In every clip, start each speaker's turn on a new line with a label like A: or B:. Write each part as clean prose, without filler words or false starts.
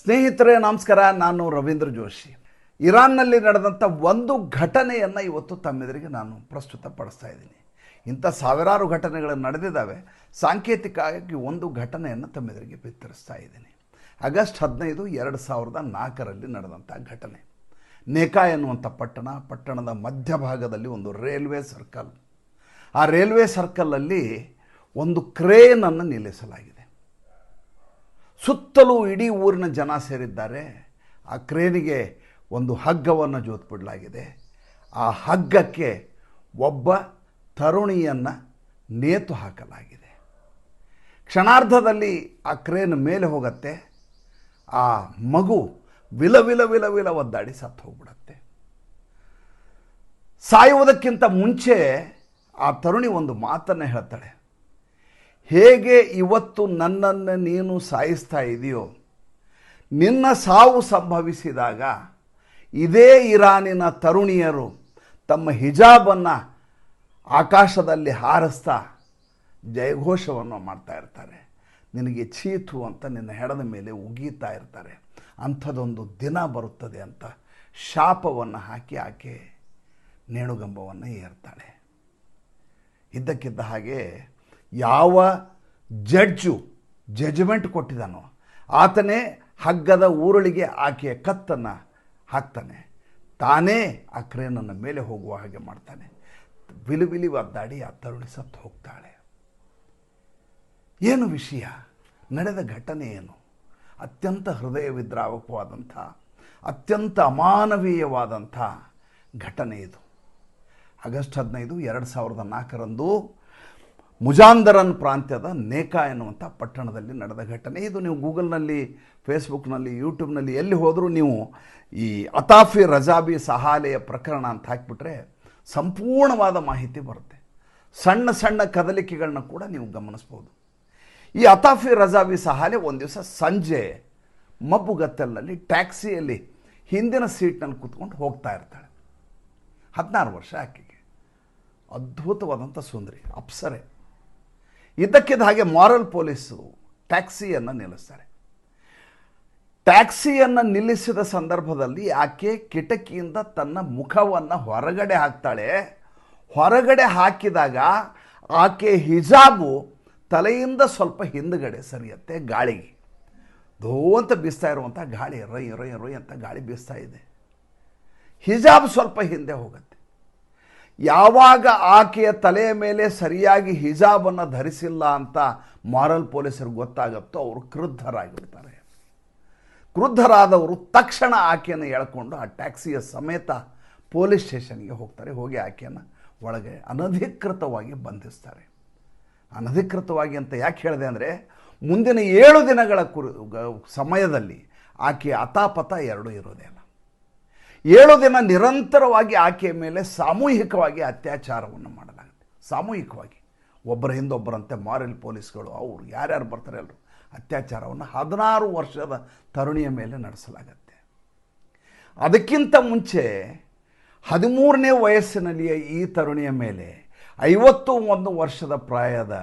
A: ಸ್ನೇಹಿತರೆ ನಮಸ್ಕಾರ. ನಾನು ರವೀಂದ್ರ ಜೋಶಿ. ಇರಾನ್ನಲ್ಲಿ ನಡೆದಂಥ ಒಂದು ಘಟನೆಯನ್ನು ಇವತ್ತು ತಮ್ಮೆದುರಿಗೆ ನಾನು ಪ್ರಸ್ತುತಪಡಿಸ್ತಾ ಇದ್ದೀನಿ. ಇಂಥ ಸಾವಿರಾರು ಘಟನೆಗಳು ನಡೆದಿದ್ದಾವೆ. ಸಾಂಕೇತಿಕವಾಗಿ ಒಂದು ಘಟನೆಯನ್ನು ತಮ್ಮೆದುರಿಗೆ ಬಿತ್ತರಿಸ್ತಾ ಇದ್ದೀನಿ. ಆಗಸ್ಟ್ 15, 2004ರಲ್ಲಿ ನಡೆದಂಥ ಘಟನೆ. ನೇಕಾ ಎನ್ನುವಂಥ ಪಟ್ಟಣದ ಮಧ್ಯಭಾಗದಲ್ಲಿ ಒಂದು ರೈಲ್ವೆ ಸರ್ಕಲ್. ಆ ರೈಲ್ವೆ ಸರ್ಕಲಲ್ಲಿ ಒಂದು ಕ್ರೇನನ್ನು ನಿಲ್ಲಿಸಲಾಗಿದೆ. ಸುತ್ತಲೂ ಇಡೀ ಊರಿನ ಜನ ಸೇರಿದ್ದಾರೆ. ಆ ಕ್ರೇನಿಗೆ ಒಂದು ಹಗ್ಗವನ್ನು ಜೋತ್ಬಿಡಲಾಗಿದೆ. ಆ ಹಗ್ಗಕ್ಕೆ ಒಬ್ಬ ತರುಣಿಯನ್ನು ನೇತು ಹಾಕಲಾಗಿದೆ. ಕ್ಷಣಾರ್ಧದಲ್ಲಿ ಆ ಕ್ರೇನ್ ಮೇಲೆ ಹೋಗುತ್ತೆ. ಆ ಮಗು ವಿಲ ಒದ್ದಾಡಿ ಸತ್ತು ಹೋಗ್ಬಿಡತ್ತೆ. ಸಾಯುವುದಕ್ಕಿಂತ ಮುಂಚೆ ಆ ತರುಣಿ ಒಂದು ಮಾತನ್ನು ಹೇಳ್ತಾಳೆ. ಹೇಗೆ ಇವತ್ತು ನನ್ನನ್ನು ನೀನು ಸಾಯಿಸ್ತಾ ಇದೆಯೋ, ನಿನ್ನ ಸಾವು ಸಂಭವಿಸಿದಾಗ ಇದೇ ಇರಾನಿನ ತರುಣಿಯರು ತಮ್ಮ ಹಿಜಾಬನ್ನು ಆಕಾಶದಲ್ಲಿ ಹಾರಿಸ್ತಾ ಜಯಘೋಷವನ್ನು ಮಾಡ್ತಾ ಇರ್ತಾರೆ. ನಿನಗೆ ಚೀತು ಅಂತ ನಿನ್ನ ಹೆಡದ ಮೇಲೆ ಉಗೀತಾ ಇರ್ತಾರೆ. ಅಂಥದ್ದೊಂದು ದಿನ ಬರುತ್ತದೆ ಅಂತ ಶಾಪವನ್ನು ಹಾಕಿ ಆಕೆ ನೇಣುಗಂಬವನ್ನು ಏರ್ತಾಳೆ. ಇದ್ದಕ್ಕಿದ್ದ ಹಾಗೆ ಯಾವ ಜಡ್ಜ್ಮೆಂಟ್ ಕೊಟ್ಟಿದ್ದಾನೋ ಆತನೇ ಹಗ್ಗದ ಊರುಳಿಗೆ ಆಕೆಯ ಕತ್ತನ್ನು ಹಾಕ್ತಾನೆ. ತಾನೇ ಆ ಕ್ರೇನನ್ನು ಮೇಲೆ ಹೋಗುವ ಹಾಗೆ ಮಾಡ್ತಾನೆ. ವಿಲಿ ಒದ್ದಾಡಿ ಆ ತರುಣಿ ಸತ್ತು ಹೋಗ್ತಾಳೆ. ಏನು ವಿಷಯ? ನಡೆದ ಘಟನೆ ಏನು? ಅತ್ಯಂತ ಹೃದಯ ವಿದ್ರಾವಕವಾದಂಥ, ಅತ್ಯಂತ ಅಮಾನವೀಯವಾದಂಥ ಘಟನೆ ಇದು. ಆಗಸ್ಟ್ 15, 2004ರಂದು ಮುಜಾಂದರನ್ ಪ್ರಾಂತ್ಯದ ನೇಕಾ ಎನ್ನುವಂಥ ಪಟ್ಟಣದಲ್ಲಿ ನಡೆದ ಘಟನೆ ಇದು. ನೀವು ಗೂಗಲ್ನಲ್ಲಿ, ಫೇಸ್ಬುಕ್ನಲ್ಲಿ, ಯೂಟ್ಯೂಬ್ನಲ್ಲಿ ಎಲ್ಲಿ ಹೋದರೂ ನೀವು ಈ ಅತಾಫಿ ರಜಾಬಿ ಸಹಾಲೆಯ ಪ್ರಕರಣ ಅಂತ ಹಾಕಿಬಿಟ್ರೆ ಸಂಪೂರ್ಣವಾದ ಮಾಹಿತಿ ಬರುತ್ತೆ. ಸಣ್ಣ ಸಣ್ಣ ಕದಲಿಕೆಗಳನ್ನ ಕೂಡ ನೀವು ಗಮನಿಸ್ಬೋದು. ಈ ಅತಾಫಿ ರಜಾಬಿ ಸಹಾಲೆ ಒಂದು ದಿವಸ ಸಂಜೆ ಮಬ್ಬುಗತ್ತಲಿನಲ್ಲಿ ಟ್ಯಾಕ್ಸಿಯಲ್ಲಿ ಹಿಂದಿನ ಸೀಟ್ನಲ್ಲಿ ಕೂತ್ಕೊಂಡು ಹೋಗ್ತಾ ಇರ್ತಾಳೆ. 16 ವರ್ಷ ಆಕೆಗೆ. ಅದ್ಭುತವಾದಂಥ ಸುಂದರಿ, ಅಪ್ಸರೆ. ಇದ್ದಕ್ಕಿದ್ದ ಹಾಗೆ ಮಾರಲ್ ಪೊಲೀಸು ಟ್ಯಾಕ್ಸಿಯನ್ನು ನಿಲ್ಲಿಸ್ತಾರೆ. ಟ್ಯಾಕ್ಸಿಯನ್ನು ನಿಲ್ಲಿಸಿದ ಸಂದರ್ಭದಲ್ಲಿ ಆಕೆ ಕಿಟಕಿಯಿಂದ ತನ್ನ ಮುಖವನ್ನು ಹೊರಗಡೆ ಹಾಕ್ತಾಳೆ. ಹೊರಗಡೆ ಹಾಕಿದಾಗ ಆಕೆ ಹಿಜಾಬು ತಲೆಯಿಂದ ಸ್ವಲ್ಪ ಹಿಂದುಗಡೆ ಸರಿಯುತ್ತೆ. ಗಾಳಿಗೆ ಧೋ ಅಂತ ಬೀಸ್ತಾ ಇರುವಂಥ ಗಾಳಿ, ರೊಯ್ ಅಂತ ಗಾಳಿ ಬೀಸ್ತಾ ಇದೆ. ಹಿಜಾಬ್ ಸ್ವಲ್ಪ ಹಿಂದೆ ಹೋಗುತ್ತೆ. ಯಾವಾಗ ಆಕೆಯ ತಲೆಯ ಮೇಲೆ ಸರಿಯಾಗಿ ಹಿಜಾಬನ್ನು ಧರಿಸಿಲ್ಲ ಅಂತ ಮಾರಲ್ ಪೊಲೀಸರಿಗೆ ಗೊತ್ತಾಗುತ್ತೋ ಅವರು ಕ್ರುದ್ಧರಾಗಿರ್ತಾರೆ. ಕ್ರುದ್ಧರಾದವರು ತಕ್ಷಣ ಆಕೆಯನ್ನು ಎಳ್ಕೊಂಡು ಆ ಟ್ಯಾಕ್ಸಿಯ ಸಮೇತ ಪೊಲೀಸ್ ಸ್ಟೇಷನ್ಗೆ ಹೋಗ್ತಾರೆ. ಹೋಗಿ ಆಕೆಯನ್ನು ಒಳಗೆ ಅನಧಿಕೃತವಾಗಿ ಬಂಧಿಸ್ತಾರೆ. ಅನಧಿಕೃತವಾಗಿ ಅಂತ ಯಾಕೆ ಹೇಳಿದೆ ಅಂದರೆ, ಮುಂದಿನ 7 ದಿನಗಳ ಸಮಯದಲ್ಲಿ ಆಕೆಯ ಅತಾಪತ ಎರಡೂ ಇರೋದೇ ಇಲ್ಲ. 7 ದಿನ ನಿರಂತರವಾಗಿ ಆಕೆಯ ಮೇಲೆ ಸಾಮೂಹಿಕವಾಗಿ ಅತ್ಯಾಚಾರವನ್ನು ಮಾಡಲಾಗುತ್ತೆ. ಸಾಮೂಹಿಕವಾಗಿ ಒಬ್ಬರ ಹಿಂದೊಬ್ಬರಂತೆ ಮಾರಲ್ ಪೊಲೀಸ್ಗಳು ಅವರು ಯಾರ್ಯಾರು ಬರ್ತಾರೆ ಎಲ್ಲರೂ ಅತ್ಯಾಚಾರವನ್ನು 16 ವರ್ಷದ ತರುಣಿಯ ಮೇಲೆ ನಡೆಸಲಾಗತ್ತೆ. ಅದಕ್ಕಿಂತ ಮುಂಚೆ 13ನೇ ವಯಸ್ಸಿನಲ್ಲಿಯ ಈ ತರುಣಿಯ ಮೇಲೆ 51 ವರ್ಷದ ಪ್ರಾಯದ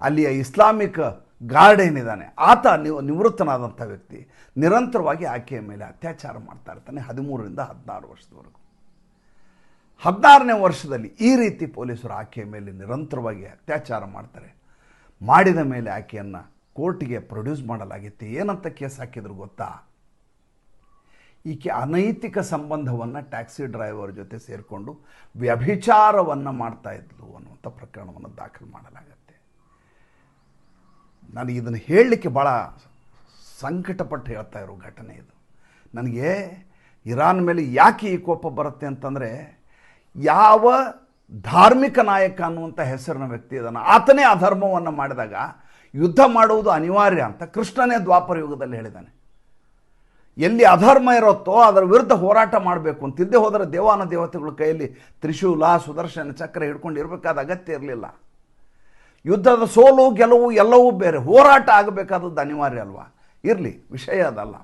A: ಅಲ್ಲಿಯ ಇಸ್ಲಾಮಿಕ್ ಗಾರ್ಡ್ ಏನಿದ್ದಾನೆ ಆತ ನಿವೃತ್ತನಾದಂಥ ವ್ಯಕ್ತಿ ನಿರಂತರವಾಗಿ ಆಕೆಯ ಮೇಲೆ ಅತ್ಯಾಚಾರ ಮಾಡ್ತಾ ಇರ್ತಾನೆ 13ರಿಂದ 16 ವರ್ಷದವರೆಗೂ. 16ನೇ ವರ್ಷದಲ್ಲಿ ಈ ರೀತಿ ಪೊಲೀಸರು ಆಕೆಯ ಮೇಲೆ ನಿರಂತರವಾಗಿ ಅತ್ಯಾಚಾರ ಮಾಡ್ತಾರೆ. ಮಾಡಿದ ಮೇಲೆ ಆಕೆಯನ್ನು ಕೋರ್ಟಿಗೆ ಪ್ರೊಡ್ಯೂಸ್ ಮಾಡಲಾಗಿತ್ತು. ಏನಂತ ಕೇಸ್ ಹಾಕಿದ್ರು ಗೊತ್ತಾ? ಈಕೆ ಅನೈತಿಕ ಸಂಬಂಧವನ್ನು ಟ್ಯಾಕ್ಸಿ ಡ್ರೈವರ್ ಜೊತೆ ಸೇರಿಕೊಂಡು ವ್ಯಭಿಚಾರವನ್ನು ಮಾಡ್ತಾ ಇದ್ಲು ಅನ್ನುವಂಥ ಪ್ರಕರಣವನ್ನು ದಾಖಲು ಮಾಡಲಾಗುತ್ತೆ. ನನಗೆ ಇದನ್ನು ಹೇಳಲಿಕ್ಕೆ ಭಾಳ ಸಂಕಟಪಟ್ಟು ಹೇಳ್ತಾ ಇರೋ ಘಟನೆ ಇದು. ನನಗೆ ಇರಾನ್ ಮೇಲೆ ಯಾಕೆ ಈ ಕೋಪ ಬರುತ್ತೆ ಅಂತಂದರೆ, ಯಾವ ಧಾರ್ಮಿಕ ನಾಯಕ ಅನ್ನುವಂಥ ಹೆಸರಿನ ವ್ಯಕ್ತಿ ಇದನ್ನು ಆತನೇ ಅಧರ್ಮವನ್ನು ಮಾಡಿದಾಗ ಯುದ್ಧ ಮಾಡುವುದು ಅನಿವಾರ್ಯ ಅಂತ ಕೃಷ್ಣನೇ ದ್ವಾಪರ ಯುಗದಲ್ಲಿ ಹೇಳಿದ್ದಾನೆ. ಎಲ್ಲಿ ಅಧರ್ಮ ಇರುತ್ತೋ ಅದರ ವಿರುದ್ಧ ಹೋರಾಟ ಮಾಡಬೇಕು ಅಂತಿದ್ದೇ ಹೋದರೆ ದೇವಾನ ದೇವತೆಗಳ ಕೈಯಲ್ಲಿ ತ್ರಿಶೂಲ, ಸುದರ್ಶನ ಚಕ್ರ ಹಿಡ್ಕೊಂಡು ಇರಬೇಕಾದ ಅಗತ್ಯ ಇರಲಿಲ್ಲ. ಯುದ್ಧದ ಸೋಲು ಗೆಲುವು ಎಲ್ಲವೂ ಬೇರೆ, ಹೋರಾಟ ಆಗಬೇಕಾದದ್ದು ಅನಿವಾರ್ಯ ಅಲ್ವಾ? ಇರಲಿ, ವಿಷಯ ಅದಲ್ಲ.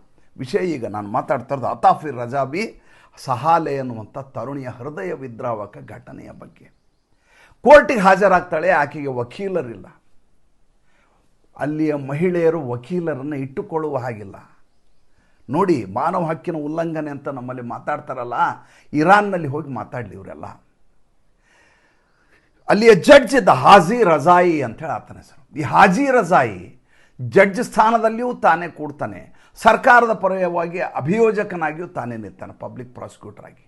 A: ವಿಷಯ ಈಗ ನಾನು ಮಾತಾಡ್ತಾ ಇರೋದು ಅತಾಫಿ ರಜಾಬಿ ಸಹಾಲೆ ಎನ್ನುವಂಥ ತರುಣಿಯ ಹೃದಯ ವಿದ್ರಾವಕ ಘಟನೆಯ ಬಗ್ಗೆ. ಕೋರ್ಟಿಗೆ ಹಾಜರಾಗ್ತಾಳೆ. ಆಕೆಗೆ ವಕೀಲರಿಲ್ಲ. ಅಲ್ಲಿಯ ಮಹಿಳೆಯರು ವಕೀಲರನ್ನು ಇಟ್ಟುಕೊಳ್ಳುವ ಹಾಗಿಲ್ಲ. ನೋಡಿ, ಮಾನವ ಹಕ್ಕಿನ ಉಲ್ಲಂಘನೆ ಅಂತ ನಮ್ಮಲ್ಲಿ ಮಾತಾಡ್ತಾರಲ್ಲ, ಇರಾನ್ನಲ್ಲಿ ಹೋಗಿ ಮಾತಾಡಲಿ ಇವರೆಲ್ಲ. ಅಲ್ಲಿಯ ಜಡ್ಜ್ ಇದ್ದ ಹಾಜಿ ರಜಾಯಿ ಅಂಥೇಳಿ ಆತನ ಹೆಸರು. ಈ ಹಾಜಿ ರಜಾಯಿ ಜಡ್ಜ್ ಸ್ಥಾನದಲ್ಲಿಯೂ ತಾನೇ ಕೂಡ್ತಾನೆ, ಸರ್ಕಾರದ ಪರವಾಗಿ ಅಭಿಯೋಜಕನಾಗಿಯೂ ತಾನೇ ನಿಲ್ತಾನೆ, ಪಬ್ಲಿಕ್ ಪ್ರಾಸಿಕ್ಯೂಟರ್ ಆಗಿ.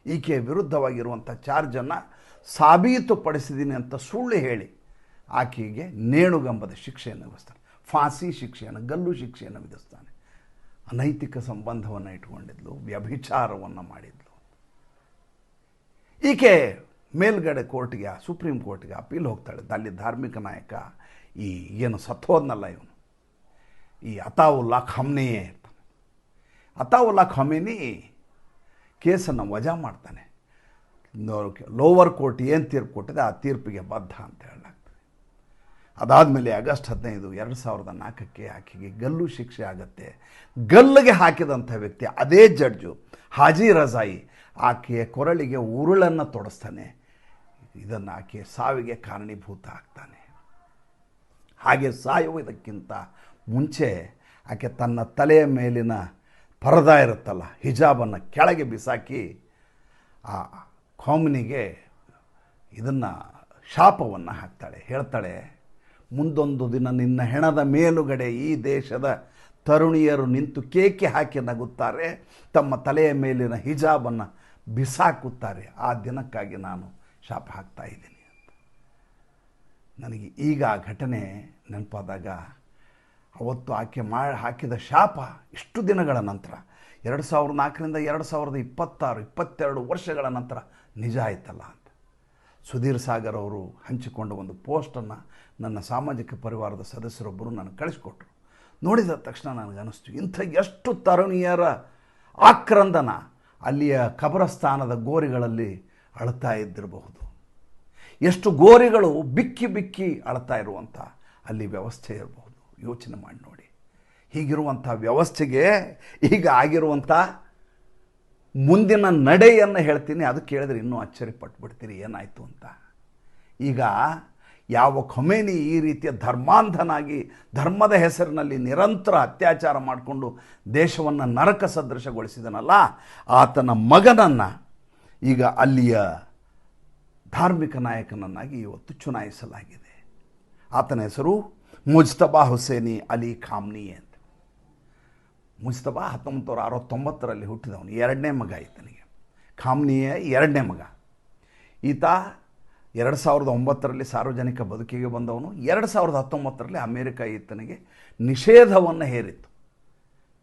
A: ಈಕೆಯ ವಿರುದ್ಧವಾಗಿರುವಂಥ ಚಾರ್ಜನ್ನು ಸಾಬೀತುಪಡಿಸಿದ್ದೀನಿ ಅಂತ ಸುಳ್ಳು ಹೇಳಿ ಆಕೆಗೆ ನೇಣುಗಂಬದ ಶಿಕ್ಷೆಯನ್ನು ವಿಧಿಸ್ತಾನೆ, ಫಾಸಿ ಶಿಕ್ಷೆಯನ್ನು, ಗಲ್ಲು ಶಿಕ್ಷೆಯನ್ನು ವಿಧಿಸ್ತಾನೆ. ಅನೈತಿಕ ಸಂಬಂಧವನ್ನು ಇಟ್ಕೊಂಡಿದ್ಲು, ವ್ಯಭಿಚಾರವನ್ನು ಮಾಡಿದ್ಲು. ಈಕೆ ಮೇಲ್ಗಡೆ ಕೋರ್ಟ್ಗೆ, ಸುಪ್ರೀಂ ಕೋರ್ಟ್ಗೆ ಅಪೀಲ್ ಹೋಗ್ತಾಳೆ. ಅಲ್ಲಿ ಧಾರ್ಮಿಕ ನಾಯಕ ಈ ಏನು ಸತ್ತೋದ್ನಲ್ಲ ಇವನು, ಈ ಅತಾವುಲ್ಲಾ ಖಮ್ನಿಯೇ ಇರ್ತಾನೆ. ಅತಾವುಲ್ಲಾ ಖಮೇನಿ ಕೇಸನ್ನು ವಜಾ ಮಾಡ್ತಾನೆ. ಲೋವರ್ ಕೋರ್ಟ್ ಏನು ತೀರ್ಪು ಕೊಟ್ಟಿದೆ ಆ ತೀರ್ಪಿಗೆ ಬದ್ಧ ಅಂತ ಹೇಳಲಾಗ್ತದೆ. ಅದಾದಮೇಲೆ ಆಗಸ್ಟ್ 15, 2004 ಆಕೆಗೆ ಗಲ್ಲು ಶಿಕ್ಷೆ ಆಗುತ್ತೆ. ಗಲ್ಲಿಗೆ ಹಾಕಿದಂಥ ವ್ಯಕ್ತಿ ಅದೇ ಜಡ್ಜು ಹಾಜಿ ರಜಾಯಿ ಆಕೆಯ ಕೊರಳಿಗೆ ಉರುಳನ್ನು ತೊಡಸ್ತಾನೆ. ಇದನ್ನು ಆಕೆಯ ಸಾವಿಗೆ ಕಾರಣೀಭೂತ ಆಗ್ತಾನೆ. ಹಾಗೆ ಸಾಯುವುದಕ್ಕಿಂತ ಮುಂಚೆ ಆಕೆ ತನ್ನ ತಲೆಯ ಮೇಲಿನ ಪರದಾ ಇರುತ್ತಲ್ಲ, ಹಿಜಾಬನ್ನು ಕೆಳಗೆ ಬಿಸಾಕಿ ಆ ಖೋಮ್ನಿಗೆ ಇದನ್ನು ಶಾಪವನ್ನು ಹಾಕ್ತಾಳೆ. ಹೇಳ್ತಾಳೆ, ಮುಂದೊಂದು ದಿನ ನಿನ್ನ ಹೆಣದ ಮೇಲುಗಡೆ ಈ ದೇಶದ ತರುಣಿಯರು ನಿಂತು ಕೇಕೆ ಹಾಕಿ ನಗುತ್ತಾರೆ, ತಮ್ಮ ತಲೆಯ ಮೇಲಿನ ಹಿಜಾಬನ್ನು ಬಿಸಾಕುತ್ತಾರೆ. ಆ ದಿನಕ್ಕಾಗಿ ನಾನು ಶಾಪ ಹಾಕ್ತಾ ಇದ್ದೀನಿ ಅಂತ. ನನಗೆ ಈಗ ಆ ಘಟನೆ ನೆನಪಾದಾಗ, ಅವತ್ತು ಆಕೆ ಹಾಕಿದ ಶಾಪ ಇಷ್ಟು ದಿನಗಳ ನಂತರ 2004ರಿಂದ 2026, 22 ವರ್ಷಗಳ ನಂತರ ನಿಜ ಆಯ್ತಲ್ಲ ಅಂತ. ಸುಧೀರ್ ಸಾಗರ್ ಅವರು ಹಂಚಿಕೊಂಡ ಒಂದು ಪೋಸ್ಟನ್ನು ನನ್ನ ಸಾಮಾಜಿಕ ಪರಿವಾರದ ಸದಸ್ಯರೊಬ್ಬರು ನನಗೆ ಕಳಿಸ್ಕೊಟ್ರು. ನೋಡಿದ ತಕ್ಷಣ ನನಗನ್ನಿಸ್ತು, ಇಂಥ ಎಷ್ಟು ತರುಣಿಯರ ಆಕ್ರಂದನ ಅಲ್ಲಿಯ ಕಬರಸ್ಥಾನದ ಗೋರಿಗಳಲ್ಲಿ ಅಳ್ತಾ ಇದ್ದಿರಬಹುದು. ಎಷ್ಟು ಗೋರಿಗಳು ಬಿಕ್ಕಿ ಬಿಕ್ಕಿ ಅಳ್ತಾ ಇರುವಂಥ ಅಲ್ಲಿ ವ್ಯವಸ್ಥೆ ಇರಬಹುದು. ಯೋಚನೆ ಮಾಡಿ ನೋಡಿ. ಹೀಗಿರುವಂಥ ವ್ಯವಸ್ಥೆಗೆ ಈಗ ಆಗಿರುವಂಥ ಮುಂದಿನ ನಡೆಯನ್ನು ಹೇಳ್ತೀನಿ. ಅದು ಕೇಳಿದ್ರೆ ಇನ್ನೂ ಆಶ್ಚರ್ಯಪಟ್ಬಿಡ್ತೀರಿ ಏನಾಯಿತು ಅಂತ. ಈಗ ಯಾವ ಖಮೇನಿ ಈ ರೀತಿಯ ಧರ್ಮಾಂಧನಾಗಿ ಧರ್ಮದ ಹೆಸರಿನಲ್ಲಿ ನಿರಂತರ ಅತ್ಯಾಚಾರ ಮಾಡಿಕೊಂಡು ದೇಶವನ್ನು ನರಕ ಸದೃಶಗೊಳಿಸಿದನಲ್ಲ, ಆತನ ಮಗನನ್ನು ಈಗ ಅಲ್ಲಿಯ ಧಾರ್ಮಿಕ ನಾಯಕನನ್ನಾಗಿ ಇವತ್ತು ಚುನಾಯಿಸಲಾಗಿದೆ. ಆತನ ಹೆಸರು ಮುಜ್ತಬಾ ಹುಸೇನಿ ಅಲಿ ಖಾಮ್ನಿ ಅಂತ. ಮುಜ್ತಬಾ 1969ರಲ್ಲಿ ಹುಟ್ಟಿದವನು, 2ನೇ ಮಗ ಈತನಿಗೆ. ಖಾಮ್ನಿಯ 2ನೇ ಮಗ. ಈತ 2009ರಲ್ಲಿ ಸಾರ್ವಜನಿಕ ಬದುಕಿಗೆ ಬಂದವನು. 2019ರಲ್ಲಿ ಅಮೇರಿಕ ಈತನಿಗೆ ನಿಷೇಧವನ್ನು ಹೇರಿತ್ತು,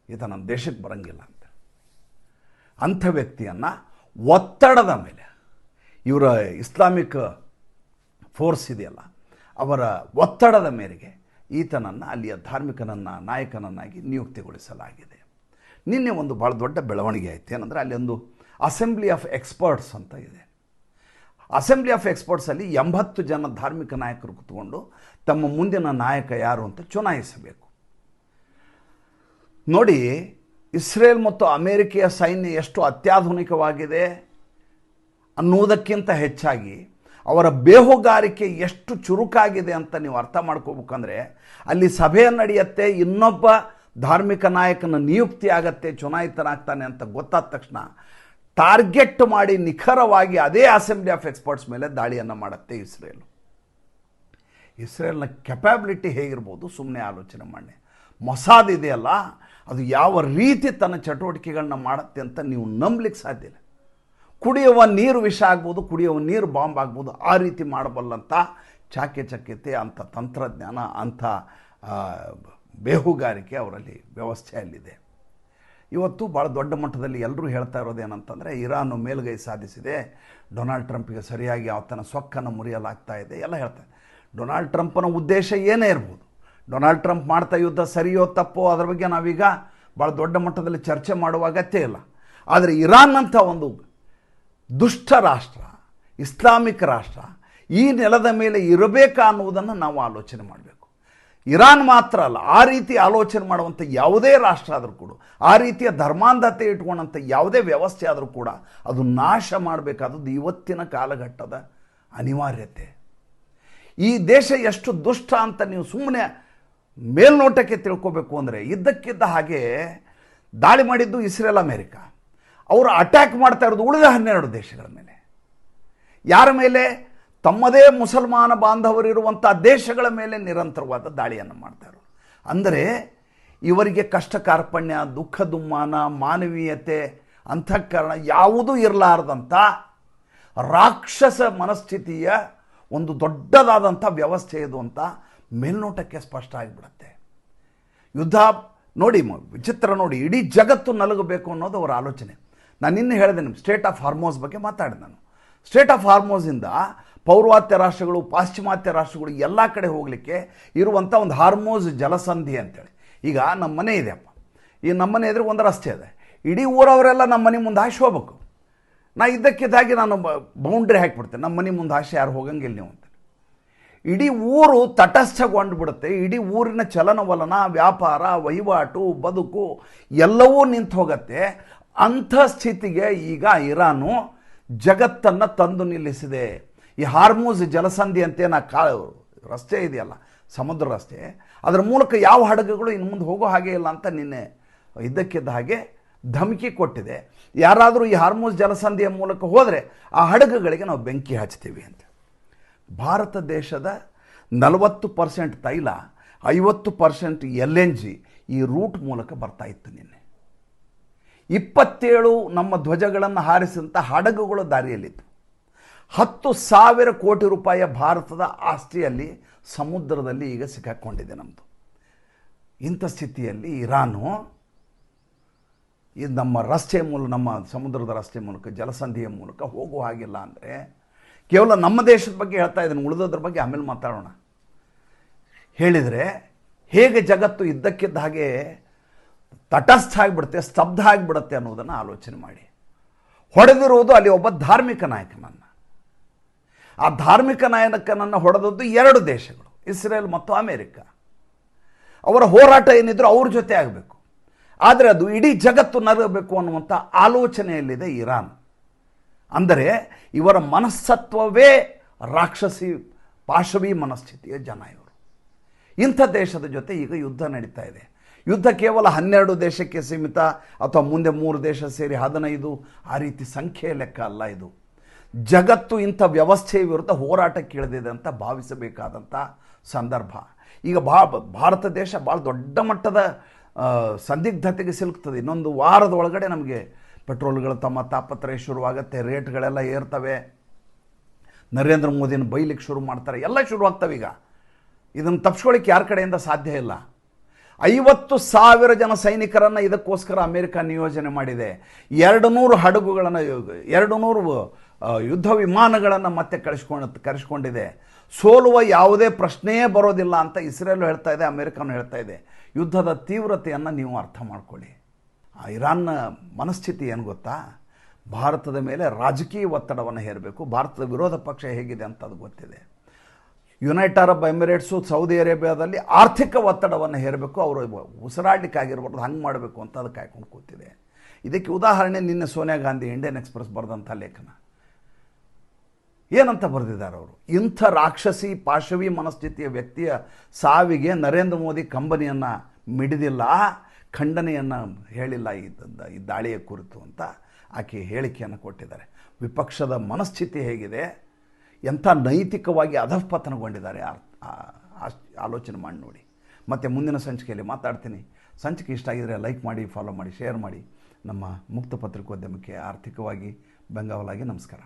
A: ಈತ ನಮ್ಮ ದೇಶಕ್ಕೆ ಬರಂಗಿಲ್ಲ ಅಂತ. ಅಂಥ ವ್ಯಕ್ತಿಯನ್ನು ಒತ್ತಡದ ಮೇಲೆ ಇವರ ಇಸ್ಲಾಮಿಕ್ ಫೋರ್ಸ್ ಇದೆಯಲ್ಲ, ಅವರ ಒತ್ತಡದ ಮೇರೆಗೆ ಈತನನ್ನು ಅಲ್ಲಿಯ ನಾಯಕನನ್ನಾಗಿ ನಿಯುಕ್ತಿಗೊಳಿಸಲಾಗಿದೆ. ನಿನ್ನೆ ಒಂದು ಭಾಳ ದೊಡ್ಡ ಬೆಳವಣಿಗೆ ಆಯಿತು. ಏನಂದರೆ ಅಲ್ಲಿ ಒಂದು ಅಸೆಂಬ್ಲಿ ಆಫ್ ಎಕ್ಸ್ಪರ್ಟ್ಸ್ ಅಂತ ಇದೆ. ಅಸೆಂಬ್ಲಿ ಆಫ್ ಎಕ್ಸ್ಪರ್ಟ್ಸಲ್ಲಿ 80 ಜನ ಧಾರ್ಮಿಕ ನಾಯಕರು ಕೂತ್ಕೊಂಡು ತಮ್ಮ ಮುಂದಿನ ನಾಯಕ ಯಾರು ಅಂತ ಚುನಾಯಿಸಬೇಕು. ನೋಡಿ, ಇಸ್ರೇಲ್ ಮತ್ತು ಅಮೇರಿಕೆಯ ಸೈನ್ಯ ಎಷ್ಟು ಅತ್ಯಾಧುನಿಕವಾಗಿದೆ ಅನ್ನುವುದಕ್ಕಿಂತ ಹೆಚ್ಚಾಗಿ ಅವರ ಬೇಹುಗಾರಿಕೆ ಎಷ್ಟು ಚುರುಕಾಗಿದೆ ಅಂತ ನೀವು ಅರ್ಥ ಮಾಡ್ಕೋಬೇಕಂದ್ರೆ, ಅಲ್ಲಿ ಸಭೆ ನಡೆಯುತ್ತೆ, ಇನ್ನೊಬ್ಬ ಧಾರ್ಮಿಕ ನಾಯಕನ ನಿಯುಕ್ತಿ ಆಗತ್ತೆ, ಚುನಾಯಿತನಾಗ್ತಾನೆ ಅಂತ ಗೊತ್ತಾದ ತಕ್ಷಣ ಟಾರ್ಗೆಟ್ ಮಾಡಿ ನಿಖರವಾಗಿ ಅದೇ ಅಸೆಂಬ್ಲಿ ಆಫ್ ಎಕ್ಸ್ಪರ್ಟ್ಸ್ ಮೇಲೆ ದಾಳಿಯನ್ನು ಮಾಡುತ್ತೆ ಇಸ್ರೇಲ್. ಇಸ್ರೇಲ್ನ ಕೆಪಾಬಿಲಿಟಿ ಹೇಗಿರ್ಬೋದು ಸುಮ್ಮನೆ ಆಲೋಚನೆ ಮಾಡಿ. ಮೊಸಾದ್ ಇದೆಯಲ್ಲ, ಅದು ಯಾವ ರೀತಿ ತನ್ನ ಚಟುವಟಿಕೆಗಳನ್ನ ಮಾಡುತ್ತೆ ಅಂತ ನೀವು ನಂಬಲಿಕ್ಕೆ ಸಾಧ್ಯ ಇಲ್ಲ. ಕುಡಿಯುವ ನೀರು ವಿಷ ಆಗ್ಬೋದು, ಕುಡಿಯುವ ನೀರು ಬಾಂಬ್ ಆಗ್ಬೋದು, ಆ ರೀತಿ ಮಾಡಬಲ್ಲಂಥ ಚಾಕಚಕ್ಯತೆ, ಅಂಥ ತಂತ್ರಜ್ಞಾನ, ಅಂಥ ಬೇಹುಗಾರಿಕೆ ಅವರಲ್ಲಿ ವ್ಯವಸ್ಥೆಯಲ್ಲಿದೆ. ಇವತ್ತು ಭಾಳ ದೊಡ್ಡ ಮಟ್ಟದಲ್ಲಿ ಎಲ್ಲರೂ ಹೇಳ್ತಾ ಇರೋದೇನಂತಂದರೆ, ಇರಾನ್ ಮೇಲುಗೈ ಸಾಧಿಸಿದೆ, ಡೊನಾಲ್ಡ್ ಟ್ರಂಪ್ಗೆ ಸರಿಯಾಗಿ ಆತನ ಸೊಕ್ಕನ್ನು ಮುರಿಯಲಾಗ್ತಾ ಇದೆ ಎಲ್ಲ ಹೇಳ್ತಾರೆ. ಡೊನಾಲ್ಡ್ ಟ್ರಂಪ್ನ ಉದ್ದೇಶ ಏನೇ ಇರ್ಬೋದು, ಡೊನಾಲ್ಡ್ ಟ್ರಂಪ್ ಮಾಡ್ತಾ ಯುದ್ಧ ಸರಿಯೋ ತಪ್ಪೋ ಅದರ ಬಗ್ಗೆ ನಾವೀಗ ಭಾಳ ದೊಡ್ಡ ಮಟ್ಟದಲ್ಲಿ ಚರ್ಚೆ ಮಾಡುವ ಅಗತ್ಯ ಇಲ್ಲ. ಆದರೆ ಇರಾನ್ ಅಂತ ಒಂದು ದುಷ್ಟ ರಾಷ್ಟ್ರ, ಇಸ್ಲಾಮಿಕ್ ರಾಷ್ಟ್ರ ಈ ನೆಲದ ಮೇಲೆ ಇರಬೇಕಾ ಅನ್ನುವುದನ್ನು ನಾವು ಆಲೋಚನೆ ಮಾಡಬೇಕು. ಇರಾನ್ ಮಾತ್ರ ಅಲ್ಲ, ಆ ರೀತಿ ಆಲೋಚನೆ ಮಾಡುವಂಥ ಯಾವುದೇ ರಾಷ್ಟ್ರ ಆದರೂ ಕೂಡ, ಆ ರೀತಿಯ ಧರ್ಮಾಂಧತೆ ಇಟ್ಕೊಂಡಂಥ ಯಾವುದೇ ವ್ಯವಸ್ಥೆ ಆದರೂ ಕೂಡ ಅದು ನಾಶ ಮಾಡಬೇಕಾದದ್ದು ಇವತ್ತಿನ ಕಾಲಘಟ್ಟದ ಅನಿವಾರ್ಯತೆ. ಈ ದೇಶ ಎಷ್ಟು ದುಷ್ಟ ಅಂತ ನೀವು ಸುಮ್ಮನೆ ಮೇಲ್ನೋಟಕ್ಕೆ ತಿಳ್ಕೋಬೇಕು ಅಂದರೆ, ಇದ್ದಕ್ಕಿದ್ದ ಹಾಗೆ ದಾಳಿ ಮಾಡಿದ್ದು ಇಸ್ರೇಲ್ ಅಮೇರಿಕ. ಅವರು ಅಟ್ಯಾಕ್ ಮಾಡ್ತಾ ಇರೋದು ಉಳಿದ 12 ದೇಶಗಳ ಮೇಲೆ. ಯಾರ ಮೇಲೆ? ತಮ್ಮದೇ ಮುಸಲ್ಮಾನ ಬಾಂಧವರಿರುವಂಥ ದೇಶಗಳ ಮೇಲೆ ನಿರಂತರವಾದ ದಾಳಿಯನ್ನು ಮಾಡ್ತಾರೆ. ಅಂದರೆ ಇವರಿಗೆ ಕಷ್ಟ ಕಾರ್ಪಣ್ಯ, ದುಃಖ ದುಮ್ಮಾನ, ಮಾನವೀಯತೆ, ಅಂತಃಕರಣ ಯಾವುದೂ ಇರಲಾರ್ದಂಥ ರಾಕ್ಷಸ ಮನಸ್ಥಿತಿಯ ಒಂದು ದೊಡ್ಡದಾದಂಥ ವ್ಯವಸ್ಥೆ ಇದು ಅಂತ ಮೇಲ್ನೋಟಕ್ಕೆ ಸ್ಪಷ್ಟ ಆಗಿಬಿಡುತ್ತೆ. ಯುದ್ಧ ನೋಡಿ, ವಿಚಿತ್ರ ನೋಡಿ, ಇಡೀ ಜಗತ್ತು ನಲಗಬೇಕು ಅನ್ನೋದು ಅವರ ಆಲೋಚನೆ. ನಾನು ನಿನ್ನೆ ಹೇಳಿದೆ, ನಿಮ್ಮ ಸ್ಟೇಟ್ ಆಫ್ ಹಾರ್ಮೋಸ್ ಬಗ್ಗೆ ಮಾತಾಡಿದೆ ನಾನು. ಸ್ಟೇಟ್ ಆಫ್ ಹಾರ್ಮೋಸಿಂದ ಪೌರ್ವಾತ್ಯ ರಾಷ್ಟ್ರಗಳು, ಪಾಶ್ಚಿಮಾತ್ಯ ರಾಷ್ಟ್ರಗಳು ಎಲ್ಲ ಕಡೆ ಹೋಗಲಿಕ್ಕೆ ಇರುವಂಥ ಒಂದು ಹಾರ್ಮೋಸ್ ಜಲಸಂಧಿ ಅಂತೇಳಿ. ಈಗ ನಮ್ಮ ಮನೆ ಇದೆಯಪ್ಪ, ಈ ನಮ್ಮ ಮನೆ ಎದುರು ಒಂದು ರಸ್ತೆ ಇದೆ. ಇಡೀ ಊರವರೆಲ್ಲ ನಮ್ಮ ಮನೆ ಮುಂದೆ ಹಾಸಿ ಹೋಗ್ಬೇಕು. ನಾ ಇದ್ದಕ್ಕಿದ್ದಾಗಿ ನಾನು ಬೌಂಡ್ರಿ ಹಾಕಿಬಿಡ್ತೇನೆ, ನಮ್ಮ ಮನೆ ಮುಂದೆ ಹಾಸಿ ಯಾರು ಹೋಗಂಗಿಲ್ಲ ನೀವು ಅಂತ. ಇಡೀ ಊರು ತಟಸ್ಥಗೊಂಡು ಬಿಡುತ್ತೆ. ಇಡೀ ಊರಿನ ಚಲನವಲನ, ವ್ಯಾಪಾರ, ವಹಿವಾಟು, ಬದುಕು ಎಲ್ಲವೂ ನಿಂತು ಹೋಗುತ್ತೆ. ಅಂಥ ಸ್ಥಿತಿಗೆ ಈಗ ಇರಾನು ಜಗತ್ತನ್ನು ತಂದು ನಿಲ್ಲಿಸಿದೆ. ಈ ಹಾರ್ಮೂಜ್ ಜಲಸಂಧಿ ಅಂತೇನು ರಸ್ತೆ ಇದೆಯಲ್ಲ, ಸಮುದ್ರ ರಸ್ತೆ, ಅದರ ಮೂಲಕ ಯಾವ ಹಡಗುಗಳು ಇನ್ನು ಮುಂದೆ ಹೋಗೋ ಹಾಗೆ ಇಲ್ಲ ಅಂತ ನಿನ್ನೆ ಇದ್ದಕ್ಕಿದ್ದ ಹಾಗೆ ಧಮಕಿ ಕೊಟ್ಟಿದೆ. ಯಾರಾದರೂ ಈ ಹಾರ್ಮೂಜ್ ಜಲಸಂಧಿಯ ಮೂಲಕ ಹೋದರೆ ಆ ಹಡಗುಗಳಿಗೆ ನಾವು ಬೆಂಕಿ ಹಚ್ತೀವಿ ಅಂತ. ಭಾರತ ದೇಶದ 40% ತೈಲ, 50% LNG ಈ ರೂಟ್ ಮೂಲಕ ಬರ್ತಾ ಇತ್ತು. ನಿನ್ನೆ 27 ನಮ್ಮ ಧ್ವಜಗಳನ್ನು ಹಾರಿಸಿದಂಥ ಹಡಗುಗಳು ದಾರಿಯಲ್ಲಿತ್ತು. 10,000 ಕೋಟಿ ರೂಪಾಯಿಯ ಭಾರತದ ಆಸ್ತಿಯಲ್ಲಿ ಸಮುದ್ರದಲ್ಲಿ ಈಗ ಸಿಕ್ಕಾಕ್ಕೊಂಡಿದೆ ನಮ್ಮದು. ಇಂಥ ಸ್ಥಿತಿಯಲ್ಲಿ ಇರಾನು ಇದು ನಮ್ಮ ರಸ್ತೆ ಮೂಲಕ, ನಮ್ಮ ಸಮುದ್ರದ ರಸ್ತೆ ಮೂಲಕ, ಜಲಸಂಧಿಯ ಮೂಲಕ ಹೋಗುವ ಹಾಗಿಲ್ಲ. ಅಂದರೆ ಕೇವಲ ನಮ್ಮ ದೇಶದ ಬಗ್ಗೆ ಹೇಳ್ತಾ ಇದ್ದೀನಿ, ಉಳಿದೋದ್ರ ಬಗ್ಗೆ ಆಮೇಲೆ ಮಾತಾಡೋಣ. ಹೇಳಿದರೆ ಹೇಗೆ ಜಗತ್ತು ಇದ್ದಕ್ಕಿದ್ದ ಹಾಗೆ ತಟಸ್ಥ ಆಗಿಬಿಡುತ್ತೆ, ಸ್ತಬ್ಧ ಆಗಿಬಿಡುತ್ತೆ ಅನ್ನೋದನ್ನು ಆಲೋಚನೆ ಮಾಡಿ. ಹೊಡೆದಿರುವುದು ಅಲ್ಲಿ ಒಬ್ಬ ಧಾರ್ಮಿಕ ನಾಯಕನನ್ನು. ಆ ಧಾರ್ಮಿಕ ನಾಯಕನನ್ನು ಹೊಡೆದದ್ದು 2 ದೇಶಗಳು, ಇಸ್ರೇಲ್ ಮತ್ತು ಅಮೇರಿಕ. ಅವರ ಹೋರಾಟ ಏನಿದ್ರು ಅವ್ರ ಜೊತೆ ಆಗಬೇಕು, ಆದರೆ ಅದು ಇಡೀ ಜಗತ್ತು ನರಬೇಕು ಅನ್ನುವಂಥ ಆಲೋಚನೆಯಲ್ಲಿದೆ ಇರಾನ್. ಅಂದರೆ ಇವರ ಮನಸ್ತತ್ವವೇ ರಾಕ್ಷಸಿ ಪಾಶವಿ ಮನಸ್ಥಿತಿಯ ಜನ ಇವರು. ಇಂಥ ದೇಶದ ಜೊತೆ ಈಗ ಯುದ್ಧ ನಡೀತಾ ಇದೆ. ಯುದ್ಧ ಕೇವಲ 12 ದೇಶಕ್ಕೆ ಸೀಮಿತ ಅಥವಾ ಮುಂದೆ 3 ದೇಶ ಸೇರಿ 15, ಆ ರೀತಿ ಸಂಖ್ಯೆಯ ಲೆಕ್ಕ ಅಲ್ಲ ಇದು. ಜಗತ್ತು ಇಂಥ ವ್ಯವಸ್ಥೆಯ ವಿರುದ್ಧ ಹೋರಾಟಕ್ಕೆ ಇಳಿದಿದೆ ಅಂತ ಭಾವಿಸಬೇಕಾದಂಥ ಸಂದರ್ಭ. ಈಗ ಭಾರತ ದೇಶ ಭಾಳ ದೊಡ್ಡ ಮಟ್ಟದ ಸಂದಿಗ್ಧತೆಗೆ ಸಿಲುಕ್ತದೆ. ಇನ್ನೊಂದು ವಾರದ ಒಳಗಡೆ ನಮಗೆ ಪೆಟ್ರೋಲ್ಗಳು ತಮ್ಮ ತಾಪತ್ರಯ ಶುರುವಾಗುತ್ತೆ, ರೇಟ್ಗಳೆಲ್ಲ ಏರ್ತವೆ, ನರೇಂದ್ರ ಮೋದಿನ ಬೈಲಿಕ್ಕೆ ಶುರು ಮಾಡ್ತಾರೆ, ಎಲ್ಲ ಶುರುವಾಗ್ತವೆ. ಈಗ ಇದನ್ನು ತಪ್ಪಿಸ್ಕೊಳ್ಳಿಕ್ಕೆ ಯಾರ ಕಡೆಯಿಂದ ಸಾಧ್ಯ ಇಲ್ಲ. 50,000 ಜನ ಸೈನಿಕರನ್ನು ಇದಕ್ಕೋಸ್ಕರ ಅಮೇರಿಕ ನಿಯೋಜನೆ ಮಾಡಿದೆ. 200 ಹಡಗುಗಳನ್ನು, 200 ಯುದ್ಧ ವಿಮಾನಗಳನ್ನು ಮತ್ತೆ ಕರೆಸ್ಕೊಂಡಿದೆ. ಸೋಲುವ ಯಾವುದೇ ಪ್ರಶ್ನೆಯೇ ಬರೋದಿಲ್ಲ ಅಂತ ಇಸ್ರೇಲ್ ಹೇಳ್ತಾ ಇದೆ, ಅಮೇರಿಕನೂ ಹೇಳ್ತಾ ಇದೆ. ಯುದ್ಧದ ತೀವ್ರತೆಯನ್ನು ನೀವು ಅರ್ಥ ಮಾಡ್ಕೊಳ್ಳಿ. ಇರಾನ್ನ ಮನಸ್ಥಿತಿ ಏನು ಗೊತ್ತಾ? ಭಾರತದ ಮೇಲೆ ರಾಜಕೀಯ ಒತ್ತಡವನ್ನು ಹೇರಬೇಕು. ಭಾರತದ ವಿರೋಧ ಪಕ್ಷ ಹೇಗಿದೆ ಅಂತ ಅದು ಗೊತ್ತಿದೆ. ಯುನೈಟೆಡ್ ಅರಬ್ ಎಮಿರೇಟ್ಸು, ಸೌದಿ ಅರೇಬಿಯಾದಲ್ಲಿ ಆರ್ಥಿಕ ಒತ್ತಡವನ್ನು ಹೇರಬೇಕು. ಅವರು ಉಸಿರಾಡಲಿಕ್ಕಾಗಿರ್ಬಾರ್ದು, ಹಂಗೆ ಮಾಡಬೇಕು ಅಂತ ಅದು ಕಾಯ್ಕೊಂಡು ಕೂತಿದೆ. ಇದಕ್ಕೆ ಉದಾಹರಣೆ ನಿನ್ನೆ ಸೋನಿಯಾ ಗಾಂಧಿ ಇಂಡಿಯನ್ ಎಕ್ಸ್‌ಪ್ರೆಸ್ ಬರೆದಂಥ ಲೇಖನ. ಏನಂತ ಬರೆದಿದ್ದಾರೆ ಅವರು? ಇಂಥ ರಾಕ್ಷಸಿ ಪಾಶವಿ ಮನಸ್ಥಿತಿಯ ವ್ಯಕ್ತಿಯ ಸಾವಿಗೆ ನರೇಂದ್ರ ಮೋದಿ ಕಂಬನಿಯನ್ನು ಮಿಡಿದಿಲ್ಲ, ಖಂಡನೆಯನ್ನು ಹೇಳಿಲ್ಲ ಈ ದಾಳಿಯ ಕುರಿತು ಅಂತ ಆಕೆ ಹೇಳಿಕೆಯನ್ನು ಕೊಟ್ಟಿದ್ದಾರೆ. ವಿಪಕ್ಷದ ಮನಸ್ಥಿತಿ ಹೇಗಿದೆ, ಎಂಥ ನೈತಿಕವಾಗಿ ಅಧಃಪತನಗೊಂಡಿದ್ದಾರೆ ಆಲೋಚನೆ ಮಾಡಿ ನೋಡಿ. ಮತ್ತು ಮುಂದಿನ ಸಂಚಿಕೆಯಲ್ಲಿ ಮಾತಾಡ್ತೀನಿ. ಸಂಚಿಕೆ ಇಷ್ಟ ಆಗಿದರೆ ಲೈಕ್ ಮಾಡಿ, ಫಾಲೋ ಮಾಡಿ, ಶೇರ್ ಮಾಡಿ. ನಮ್ಮ ಮುಕ್ತ ಪತ್ರಿಕೋದ್ಯಮಕ್ಕೆ ಆರ್ಥಿಕವಾಗಿ ಬೆಂಗಾವಲಾಗಿ ನಮಸ್ಕಾರ.